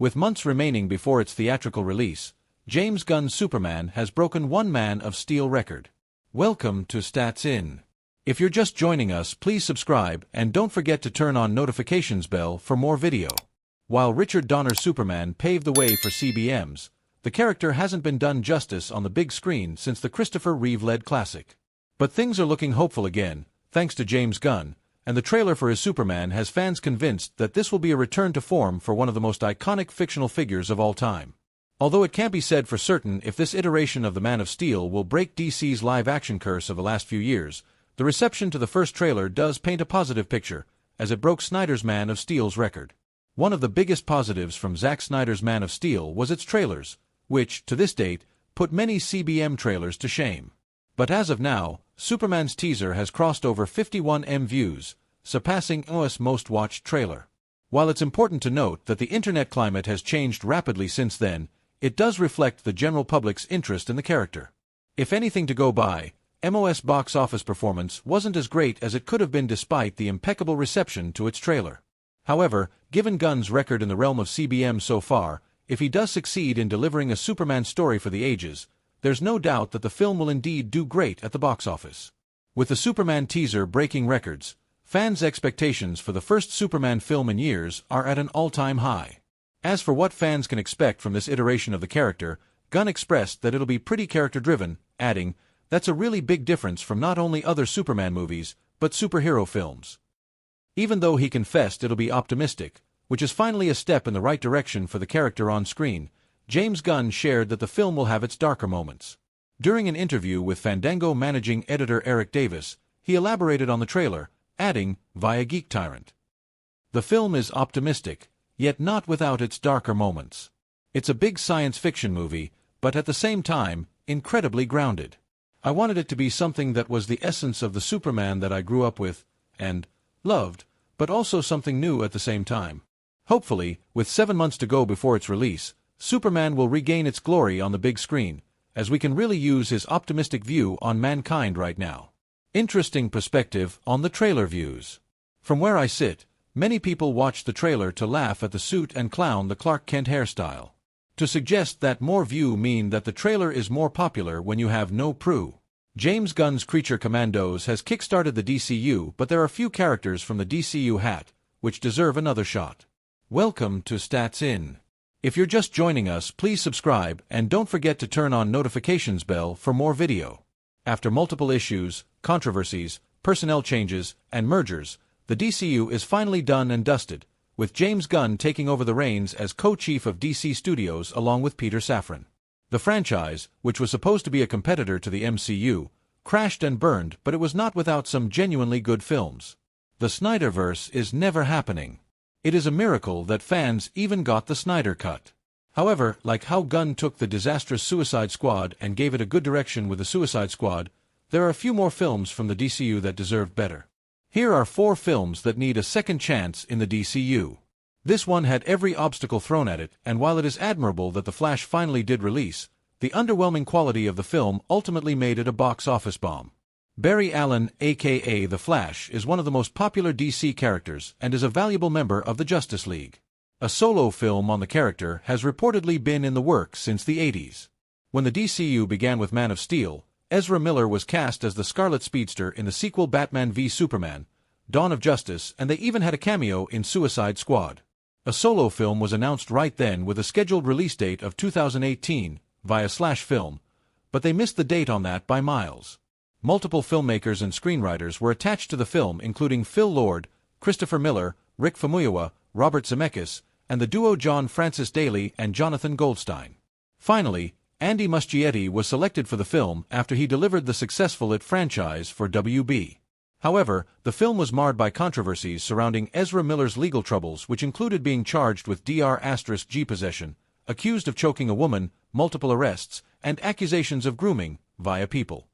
With months remaining before its theatrical release, James Gunn's Superman has broken one Man of Steel record. Welcome to Stats In. If you're just joining us, please subscribe and don't forget to turn on notifications bell for more video. While Richard Donner's Superman paved the way for CBMs, the character hasn't been done justice on the big screen since the Christopher Reeve-led classic. But things are looking hopeful again, thanks to James Gunn, and the trailer for his Superman has fans convinced that this will be a return to form for one of the most iconic fictional figures of all time. Although it can't be said for certain if this iteration of the Man of Steel will break DC's live-action curse of the last few years, the reception to the first trailer does paint a positive picture, as it broke Snyder's Man of Steel's record. One of the biggest positives from Zack Snyder's Man of Steel was its trailers, which, to this date, put many CBM trailers to shame. But as of now, Superman's teaser has crossed over 51 million views, surpassing OS most watched trailer. While it's important to note that the internet climate has changed rapidly since then, it does reflect the general public's interest in the character. If anything to go by, MOS box office performance wasn't as great as it could have been despite the impeccable reception to its trailer. However, given Gunn's record in the realm of CBM so far, if he does succeed in delivering a Superman story for the ages, there's no doubt that the film will indeed do great at the box office. With the Superman teaser breaking records, fans' expectations for the first Superman film in years are at an all-time high. As for what fans can expect from this iteration of the character, Gunn expressed that it'll be pretty character-driven, adding, "That's a really big difference from not only other Superman movies, but superhero films." Even though he confessed it'll be optimistic, which is finally a step in the right direction for the character on screen, James Gunn shared that the film will have its darker moments. During an interview with Fandango managing editor Eric Davis, he elaborated on the trailer, adding, via Geek Tyrant, "The film is optimistic, yet not without its darker moments. It's a big science fiction movie, but at the same time, incredibly grounded. I wanted it to be something that was the essence of the Superman that I grew up with, and loved, but also something new at the same time." Hopefully, with 7 months to go before its release, Superman will regain its glory on the big screen, as we can really use his optimistic view on mankind right now. Interesting perspective on the trailer views. From where I sit, many people watched the trailer to laugh at the suit and clown the Clark Kent hairstyle. To suggest that more view mean that the trailer is more popular when you have no proof. James Gunn's Creature Commandos has kickstarted the DCU, but there are few characters from the DCU hat, which deserve another shot. Welcome to Stats In. If you're just joining us, please subscribe and don't forget to turn on notifications bell for more video. After multiple issues, controversies, personnel changes, and mergers, the DCU is finally done and dusted, with James Gunn taking over the reins as co-chief of DC Studios along with Peter Safran. The franchise, which was supposed to be a competitor to the MCU, crashed and burned, but it was not without some genuinely good films. The Snyderverse is never happening. It is a miracle that fans even got the Snyder Cut. However, like how Gunn took the disastrous Suicide Squad and gave it a good direction with the Suicide Squad, there are a few more films from the DCU that deserved better. Here are 4 films that need a second chance in the DCU. This one had every obstacle thrown at it, and while it is admirable that The Flash finally did release, the underwhelming quality of the film ultimately made it a box office bomb. Barry Allen, aka The Flash, is one of the most popular DC characters and is a valuable member of the Justice League. A solo film on the character has reportedly been in the works since the 80s. When the DCU began with Man of Steel, Ezra Miller was cast as the Scarlet Speedster in the sequel Batman v Superman, Dawn of Justice, and they even had a cameo in Suicide Squad. A solo film was announced right then with a scheduled release date of 2018 via Slash Film, but they missed the date on that by miles. Multiple filmmakers and screenwriters were attached to the film, including Phil Lord, Christopher Miller, Rick Famuyiwa, Robert Zemeckis, and the duo John Francis Daley and Jonathan Goldstein. Finally, Andy Muschietti was selected for the film after he delivered the successful It franchise for WB. However, the film was marred by controversies surrounding Ezra Miller's legal troubles, which included being charged with Dr*G possession, accused of choking a woman, multiple arrests, and accusations of grooming via People.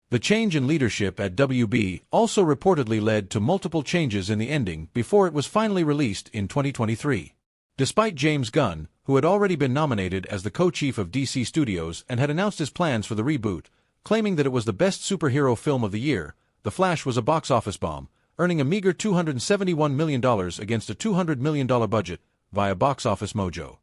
The change in leadership at WB also reportedly led to multiple changes in the ending before it was finally released in 2023. Despite James Gunn, who had already been nominated as the co-chief of DC Studios and had announced his plans for the reboot, claiming that it was the best superhero film of the year, The Flash was a box office bomb, earning a meager $271 million against a $200 million budget, via Box Office Mojo.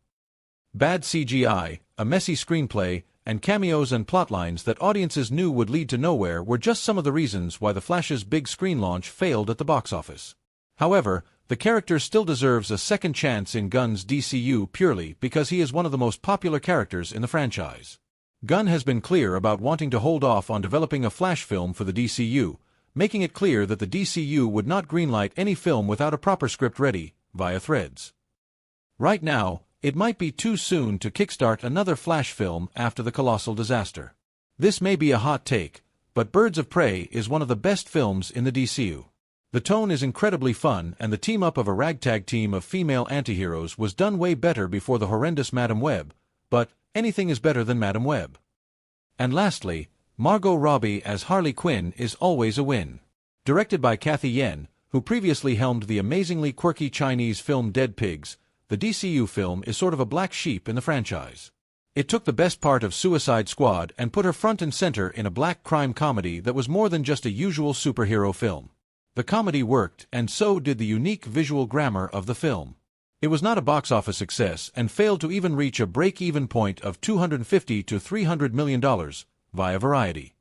Bad CGI, a messy screenplay, and cameos and plotlines that audiences knew would lead to nowhere were just some of the reasons why The Flash's big screen launch failed at the box office. However, the character still deserves a second chance in Gunn's DCU purely because he is one of the most popular characters in the franchise. Gunn has been clear about wanting to hold off on developing a Flash film for the DCU, making it clear that the DCU would not greenlight any film without a proper script ready, via Threads. Right now, it might be too soon to kickstart another Flash film after the colossal disaster. This may be a hot take, but Birds of Prey is one of the best films in the DCU. The tone is incredibly fun, and the team-up of a ragtag team of female antiheroes was done way better before the horrendous Madam Web, but anything is better than Madam Web. And lastly, Margot Robbie as Harley Quinn is always a win. Directed by Cathy Yan, who previously helmed the amazingly quirky Chinese film Dead Pigs, the DCU film is sort of a black sheep in the franchise. It took the best part of Suicide Squad and put her front and center in a black crime comedy that was more than just a usual superhero film. The comedy worked, and so did the unique visual grammar of the film. It was not a box office success and failed to even reach a break-even point of $250 to $300 million, via Variety.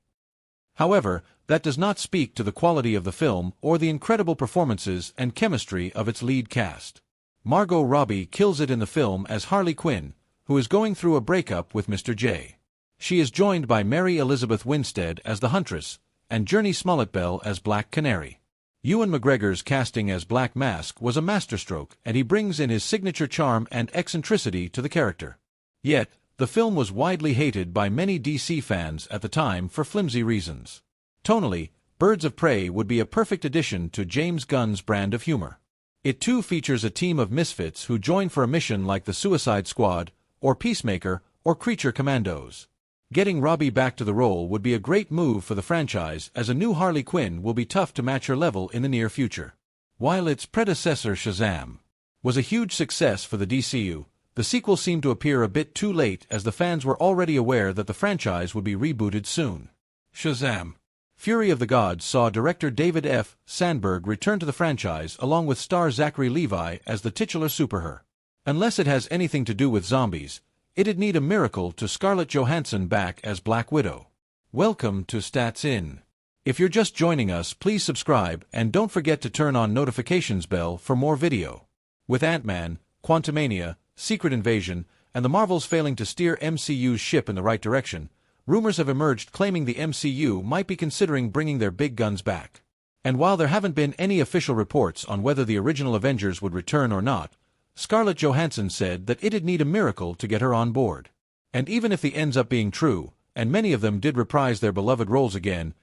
However, that does not speak to the quality of the film or the incredible performances and chemistry of its lead cast. Margot Robbie kills it in the film as Harley Quinn, who is going through a breakup with Mr. J. She is joined by Mary Elizabeth Winstead as the Huntress, and Journey Smollett-Bell as Black Canary. Ewan McGregor's casting as Black Mask was a masterstroke, and he brings in his signature charm and eccentricity to the character. Yet, the film was widely hated by many DC fans at the time for flimsy reasons. Tonally, Birds of Prey would be a perfect addition to James Gunn's brand of humor. It too features a team of misfits who join for a mission like the Suicide Squad, or Peacemaker, or Creature Commandos. Getting Robbie back to the role would be a great move for the franchise, as a new Harley Quinn will be tough to match her level in the near future. While its predecessor Shazam was a huge success for the DCU, the sequel seemed to appear a bit too late as the fans were already aware that the franchise would be rebooted soon. Shazam! Fury of the Gods saw director David F. Sandberg return to the franchise along with star Zachary Levi as the titular superhero. Unless it has anything to do with zombies, it'd need a miracle to Scarlett Johansson back as Black Widow. Welcome to Stats In. If you're just joining us, please subscribe and don't forget to turn on notifications bell for more video. With Ant-Man, Quantumania, Secret Invasion, and the Marvels failing to steer MCU's ship in the right direction, rumors have emerged claiming the MCU might be considering bringing their big guns back. And while there haven't been any official reports on whether the original Avengers would return or not, Scarlett Johansson said that it'd need a miracle to get her on board. And even if the ends up being true, and many of them did reprise their beloved roles again,